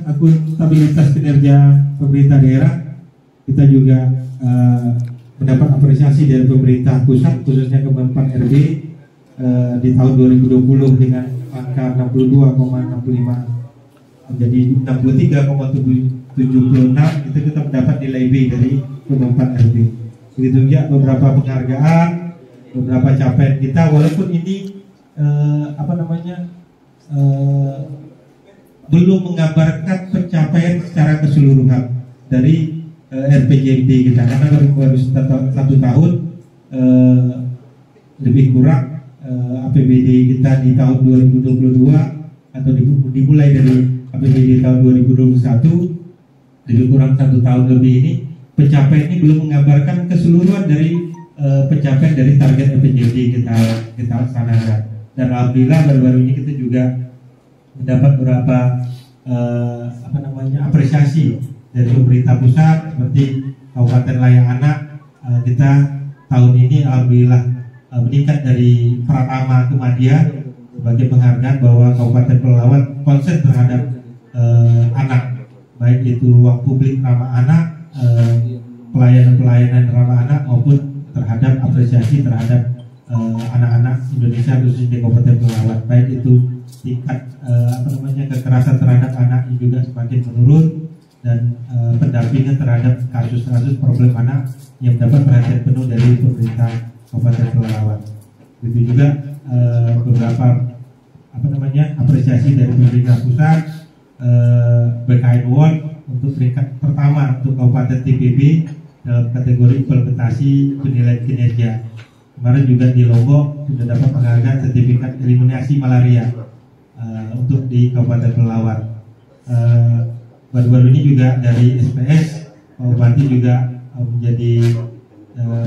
Akuntabilitas kinerja pemerintah daerah kita juga mendapat apresiasi dari pemerintah pusat khususnya Kemenpan RB di tahun 2020 dengan angka 62,65 menjadi 63,76 itu kita mendapat nilai B dari Kemenpan RB. Begitu juga beberapa penghargaan, beberapa capaian kita walaupun ini belum menggambarkan pencapaian secara keseluruhan dari RPJMD kita karena baru 1 tahun lebih kurang APBD kita di tahun 2022 atau dimulai dari APBD tahun 2021 lebih kurang 1 tahun lebih ini pencapaian ini belum menggambarkan keseluruhan dari pencapaian dari target RPJMD kita laksanakan. Dan alhamdulillah baru-baru ini kita juga mendapat beberapa apresiasi dari pemerintah pusat seperti Kabupaten Layak Anak. Kita tahun ini alhamdulillah meningkat dari Pratama ke Madya sebagai penghargaan bahwa Kabupaten Pelalawan konsen terhadap anak, baik itu ruang publik ramah anak, pelayanan-pelayanan ramah anak maupun terhadap apresiasi terhadap anak-anak Indonesia khususnya di Kabupaten Pelalawan, baik itu tingkat kekerasan terhadap anak ini juga semakin menurun dan pendampingan terhadap kasus-kasus problem anak yang mendapat perhatian penuh dari pemerintah Kabupaten Pelalawan. Begitu juga beberapa apresiasi dari pemerintah pusat, BKN Award untuk peringkat pertama untuk Kabupaten TPB dalam kategori implementasi penilaian kinerja. Kemarin juga di Lombok sudah dapat penghargaan sertifikat eliminasi malaria untuk di Kabupaten Pelalawan. Baru-baru ini juga dari SPS Pak Bupati juga menjadi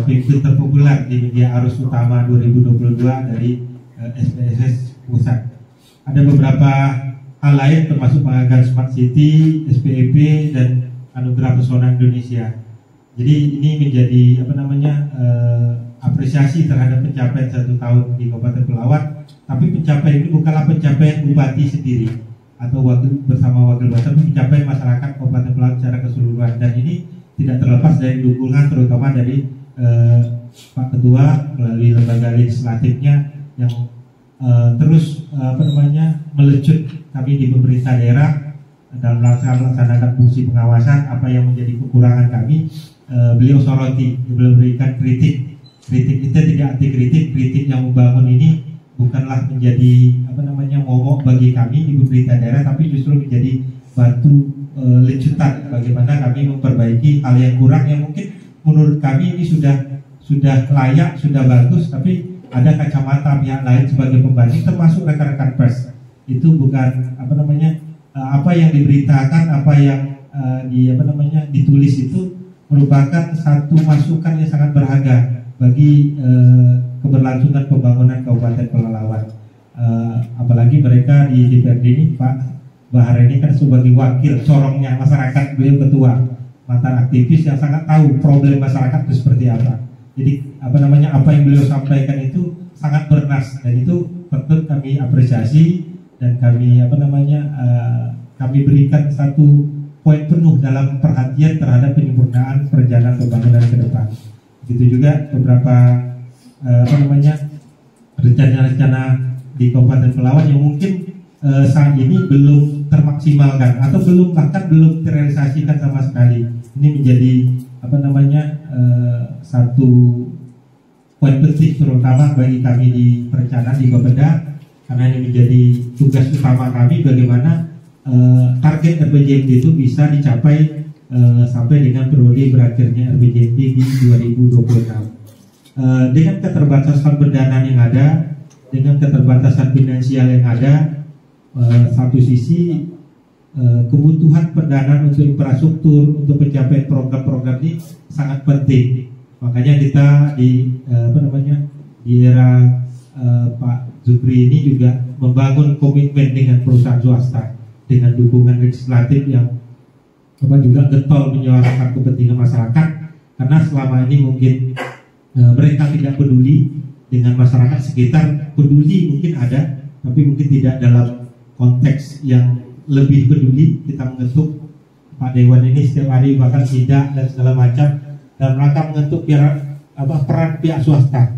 pemimpin terpopuler di media arus utama 2022 dari SPSS pusat. Ada beberapa hal lain termasuk penghargaan Smart City, SPEP dan Anugerah Pesona Indonesia. Jadi ini menjadi apresiasi terhadap pencapaian 1 tahun di Kabupaten Pelalawan. Tapi pencapaian ini bukanlah pencapaian Bupati sendiri atau bersama wakil bupati, tapi pencapaian masyarakat Kabupaten Pelalawan secara keseluruhan. Dan ini tidak terlepas dari dukungan terutama dari Pak Ketua melalui lembaga legislatifnya yang terus melecut kami di pemerintah daerah dalam melaksanakan fungsi pengawasan. Apa yang menjadi kekurangan kami beliau soroti, beliau berikan kritik itu tidak anti kritik yang membangun ini bukanlah menjadi momok bagi kami di pemerintah daerah, tapi justru menjadi batu lecutan bagaimana kami memperbaiki hal yang kurang yang mungkin menurut kami ini sudah sudah layak, sudah bagus, tapi ada kacamata pihak lain sebagai pembanding, termasuk rekan-rekan pers. Itu bukan apa yang diberitakan, apa yang ditulis itu merupakan satu masukan yang sangat berharga bagi keberlangsungan pembangunan Kabupaten Pelalawan. Apalagi mereka di DPRD ini, Pak Bahar ini kan sebagai wakil corongnya masyarakat, beliau ketua, mantan aktivis yang sangat tahu problem masyarakat itu seperti apa. Jadi apa yang beliau sampaikan itu sangat bernas, dan itu patut kami apresiasi, dan kami kami berikan satu poin penuh dalam perhatian terhadap penyempurnaan perjalanan pembangunan ke depan. Begitu juga beberapa rencana-rencana di Kabupaten Pelalawan yang mungkin saat ini belum termaksimalkan atau bahkan belum terrealisasikan sama sekali. Ini menjadi satu poin penting terutama bagi kami di perencanaan di Bapeda, karena ini menjadi tugas utama kami bagaimana target RPJMD itu bisa dicapai sampai dengan periode berakhirnya RPJMD di 2026. Dengan keterbatasan pendanaan yang ada, dengan keterbatasan finansial yang ada, satu sisi kebutuhan pendanaan untuk infrastruktur, untuk mencapai program-program ini sangat penting. Makanya kita di era Pak Zubri ini juga membangun komitmen dengan perusahaan swasta dengan dukungan legislatif yang juga getol menyuarakan kepentingan masyarakat, karena selama ini mungkin mereka tidak peduli dengan masyarakat sekitar. Peduli mungkin ada, tapi mungkin tidak dalam konteks yang lebih peduli. Kita mengetuk Pak Dewan ini setiap hari, bahkan sidak dan segala macam, dalam rangka mengetuk peran pihak swasta.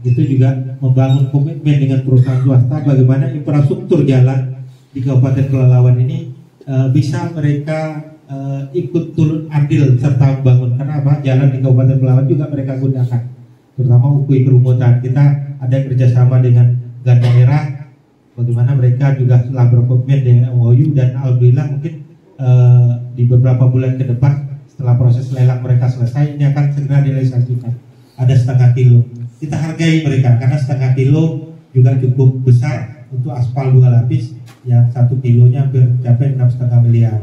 Itu juga membangun komitmen dengan perusahaan swasta bagaimana infrastruktur jalan di Kabupaten Pelalawan ini bisa mereka ikut turut andil serta membangun. Karena jalan di Kabupaten Pelalawan juga mereka gunakan, terutama UKI Kerumutan. Kita ada kerjasama dengan Ganda Merah, bagaimana mereka juga telah berkomitmen dengan MOU, dan alhamdulillah mungkin di beberapa bulan ke depan setelah proses lelang mereka selesai, ini akan segera direalisasikan. Ada 0,5 kilo. Kita hargai mereka karena 0,5 kilo juga cukup besar untuk aspal 2 lapis, yang 1 kilonya hampir mencapai 6,5 miliar.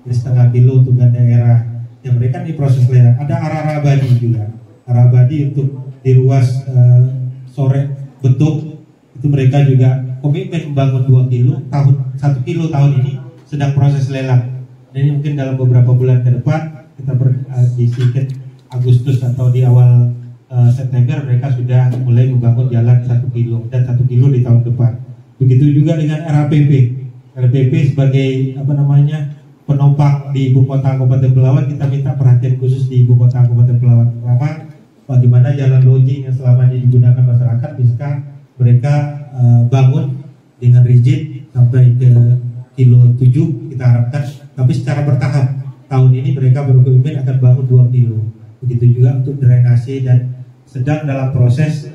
Jadi 0,5 kilo untuk daerah yang mereka di proses lelang. Ada Arabadi juga. Arabadi untuk di ruas sore bentuk itu mereka juga komitmen membangun 2 kilo, 1 kilo tahun ini sedang proses lelang. Jadi mungkin dalam beberapa bulan ke depan, kita di sedikit Agustus atau di awal September mereka sudah mulai membangun jalan 1 kilo dan 1 kilo di tahun depan. Begitu juga dengan RAPP. RAPP sebagai penopang di ibu kota Kabupaten Pelalawan, kita minta perhatian khusus di ibu kota Kabupaten Pelalawan. Pertama, bagaimana jalan logging yang selama ini digunakan masyarakat bisa mereka bangun dengan rigid sampai ke kilo 7 kita harapkan, tapi secara bertahap. Tahun ini mereka berkomitmen akan bangun 2 kilo. Begitu juga untuk drainase, dan sedang dalam proses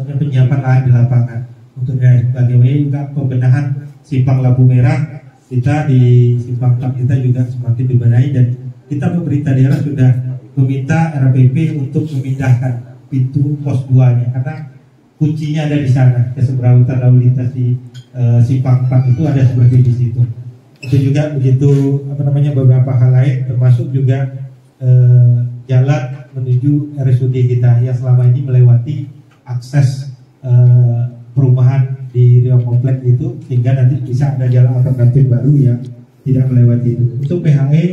penyiapan lahan di lapangan. Untuk bagaimana juga pembenahan simpang lampu merah, kita di simpang Cap kita juga semakin dibenahi, dan kita pemerintah daerah sudah meminta RPP untuk memindahkan pintu pos 2-nya karena kuncinya ada di sana. Keseberautan lalu lintas di simpang 4 itu ada seperti di situ. Itu juga begitu beberapa hal lain, termasuk juga jalan menuju RSUD kita yang selama ini melewati akses perumahan di Riau Komplek itu, sehingga nanti bisa ada jalan alternatif baru yang tidak melewati itu. Untuk PHE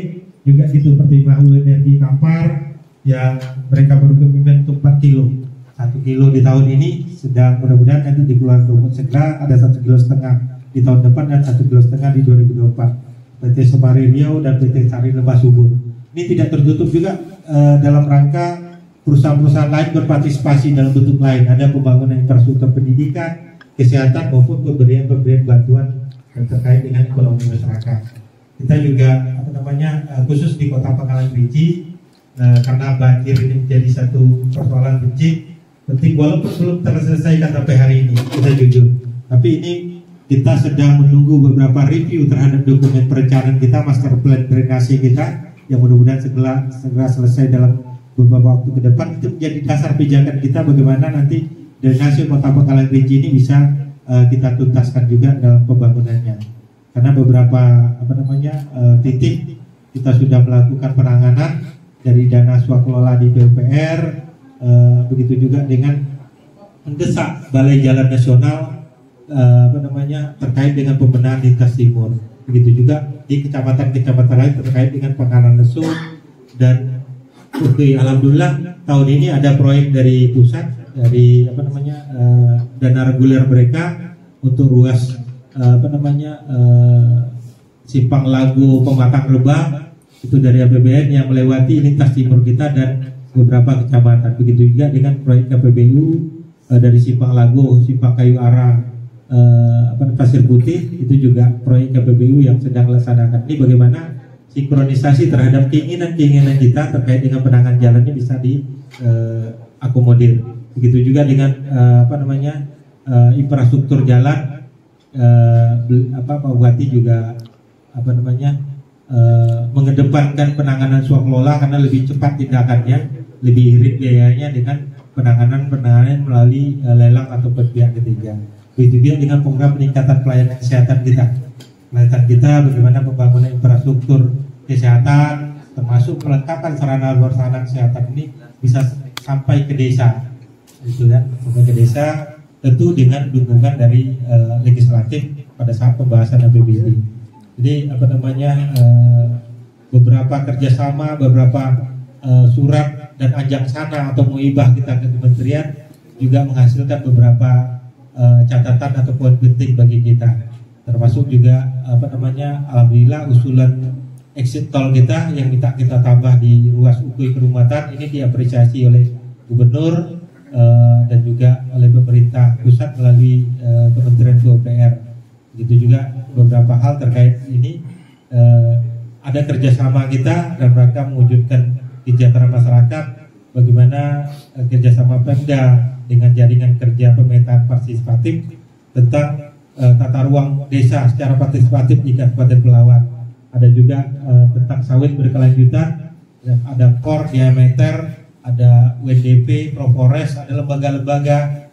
juga itu pertimbangan energi Kampar yang mereka berkomitmen untuk 4 kilo. 1 kilo di tahun ini, sedang mudah-mudahan nanti di bulan segera ada 1,5 kilo di tahun depan dan 1,5 kilo di 2024. PT Semari Riau dan PT Sari Lembah Subur. Ini tidak tertutup juga dalam rangka perusahaan-perusahaan lain berpartisipasi dalam bentuk lain. Ada pembangunan infrastruktur pendidikan, kesehatan maupun pemberian bantuan yang terkait dengan ekonomi masyarakat. Kita juga khusus di Kota Pangkalan Perinci, karena banjir ini menjadi satu persoalan penting walaupun belum terselesaikan sampai hari ini, kita jujur. Tapi ini kita sedang menunggu beberapa review terhadap dokumen perencanaan kita, master plan drainase kita, yang mudah-mudahan segera selesai dalam beberapa waktu ke depan itu menjadi dasar pijakan kita bagaimana nanti drainase Kota Pangkalan Kerinci ini bisa kita tuntaskan juga dalam pembangunannya. Karena beberapa titik kita sudah melakukan penanganan dari dana swakelola di PUPR, begitu juga dengan mendesak Balai Jalan Nasional terkait dengan pembenahan lintas timur. Begitu juga di kecamatan-kecamatan lain terkait dengan Pangkalan Lesu. Dan alhamdulillah tahun ini ada proyek dari pusat, dari dana reguler mereka untuk ruas Simpang Lagu Pematang Lebak, itu dari APBN yang melewati lintas timur kita dan beberapa kecamatan. Begitu juga dengan proyek KPBU dari Simpang Lagu, Simpang Kayu Arah, Pasir Putih, itu juga proyek KPBU yang sedang dilaksanakan. Ini bagaimana sinkronisasi terhadap keinginan-keinginan kita terkait dengan penanganan jalannya bisa diakomodir. Begitu juga dengan infrastruktur jalan, Pak Bupati juga mengedepankan penanganan swakelola karena lebih cepat tindakannya, lebih irit biayanya dengan penanganan melalui lelang atau pihak ketiga. Begitu juga dengan program peningkatan pelayanan kesehatan kita. Pelayanan kita bagaimana pembangunan infrastruktur kesehatan, termasuk kelengkapan sarana prasarana kesehatan ini bisa sampai ke desa, gitu kan? Sampai ke desa, tentu dengan dukungan dari legislatif pada saat pembahasan APBD. Jadi beberapa kerjasama, beberapa surat dan ajang sana atau muibah kita ke kementerian juga menghasilkan beberapa catatan atau poin penting bagi kita, termasuk juga alhamdulillah usulan exit tol kita yang minta kita tambah di ruas Ukui Kerumatan ini diapresiasi oleh Gubernur dan juga oleh pemerintah pusat melalui Kementerian PUPR. Begitu juga beberapa hal terkait ini ada kerjasama kita dalam rangka mewujudkan kesejahteraan masyarakat. Bagaimana kerjasama Pemda dengan jaringan kerja pemetaan partisipatif tentang tata ruang desa secara partisipatif di Kabupaten Pelawat. Ada juga tentang sawit berkelanjutan, ada KOR, diameter, ada UNDP, Profores, ada lembaga-lembaga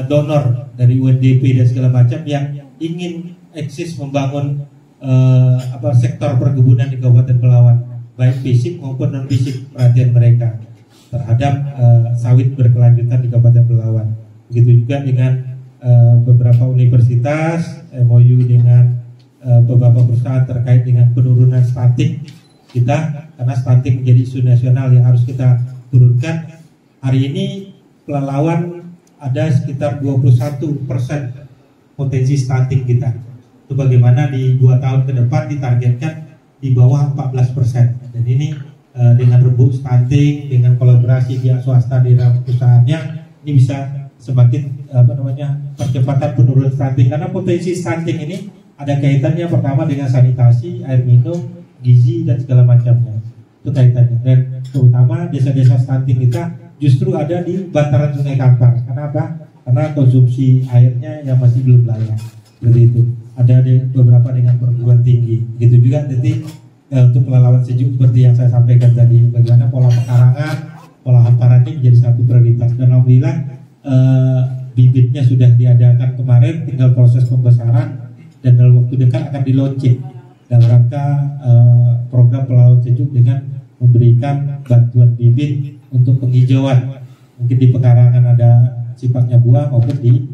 donor dari UNDP dan segala macam yang ingin eksis membangun sektor perkebunan di Kabupaten Pelawat, baik fisik maupun non fisik, perhatian mereka terhadap sawit berkelanjutan di Kabupaten Pelawat. Begitu juga dengan beberapa universitas, MOU dengan beberapa perusahaan terkait dengan penurunan stunting kita, karena stunting menjadi isu nasional yang harus kita turunkan. Hari ini Pelalawan ada sekitar 21% potensi stunting kita. Itu bagaimana di 2 tahun ke depan ditargetkan di bawah 14%. Dan ini dengan rebut stunting, dengan kolaborasi pihak swasta di dalam perusahaannya, ini bisa semakin percepatan penurunan stunting. Karena potensi stunting ini ada kaitannya pertama dengan sanitasi, air minum, gizi dan segala macamnya. Itu kaitannya. Dan terutama desa-desa stunting kita justru ada di bantaran Sungai Kampar. Kenapa? Karena konsumsi airnya yang masih belum layak. Seperti itu. Ada beberapa dengan perguruan tinggi. Begitu juga nanti untuk Pelalawan Sejuk seperti yang saya sampaikan tadi, bagaimana pola pekarangan, pola hamparan ini menjadi satu prioritas. Dan alhamdulillah bibitnya sudah diadakan kemarin, tinggal proses pembesaran dan dalam waktu dekat akan di-launching dalam rangka program Pelalawan Sejuk dengan memberikan bantuan bibit untuk penghijauan. Mungkin di pekarangan ada sifatnya buah maupun di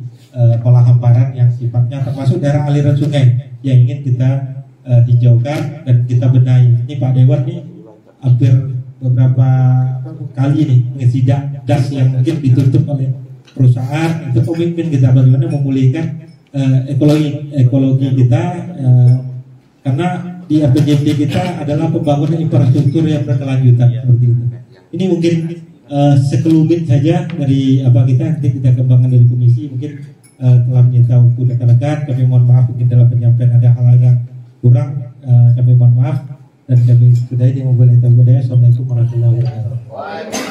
pola hamparan yang sifatnya termasuk daerah aliran sungai yang ingin kita hijaukan dan kita benahi. Ini Pak Dewan nih hampir beberapa kali nih mengisi das yang mungkin ditutup oleh perusahaan. Itu komitmen kita bagaimana memulihkan ekologi kita, karena di APJD kita adalah pembangunan infrastruktur yang berkelanjutan seperti itu. Ini mungkin sekelumit saja dari apa kita nanti kita kembangkan dari komisi. Mungkin telah menyita waktu rekan-rekan, kami mohon maaf mungkin dalam penyampaian ada hal yang kurang, kami mohon maaf dan kami sudahi dengan Assalamualaikum warahmatullahi wabarakatuh.